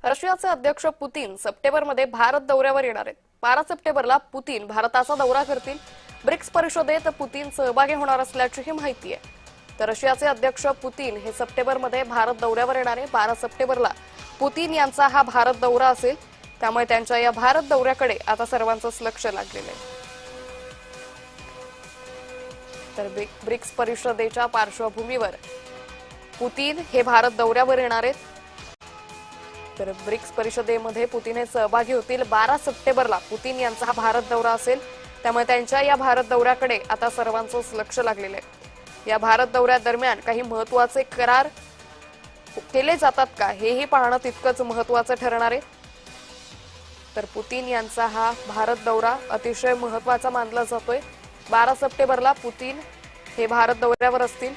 रशियाचे अध्यक्ष पुतीन सप्टेंबरमध्ये भारत दौऱ्यावर येणार आहेत। 12 सप्टेंबरला पुतीन भारताचा दौरा करतील। ब्रिक्स परिषदेत पुतीन सहभागी होणार असल्याचीही माहिती आहे। तर रशियाचे अध्यक्ष पुतीन हे सप्टेंबरमध्ये भारत दौऱ्यावर येणार आहे। 12 सप्टेंबरला पुतीन यांचा हा भारत दौरा असेल, त्यामुळे त्यांच्या या भारत दौऱ्याकडे आता सर्वांचंच लक्ष लागलेलं आहे। तर ब्रिक्स परिषदेच्या पार्श्वभूमीवर पुतीन हे भारत दौऱ्यावर येणार आहेत। तर ब्रिक्स परिषदेमध्ये पुतीन हे सहभागी होतील। 12 सप्टेंबरला पुतीन यांचा हा भारत दौरा असेल, त्यामुळे त्यांच्या या भारत दौऱ्याकडे आता सर्वांचंच लक्ष लागलेलं आहे। या भारत दौऱ्यादरम्यान काही महत्त्वाचे करार केले जातात का, हेही पाहणं तितकंच महत्त्वाचं ठरणार आहे। तर पुतीन यांचा हा भारत दौरा अतिशय महत्त्वाचा मानला जातोय। 12 सप्टेंबरला पुतीन हे भारत दौऱ्यावर असतील।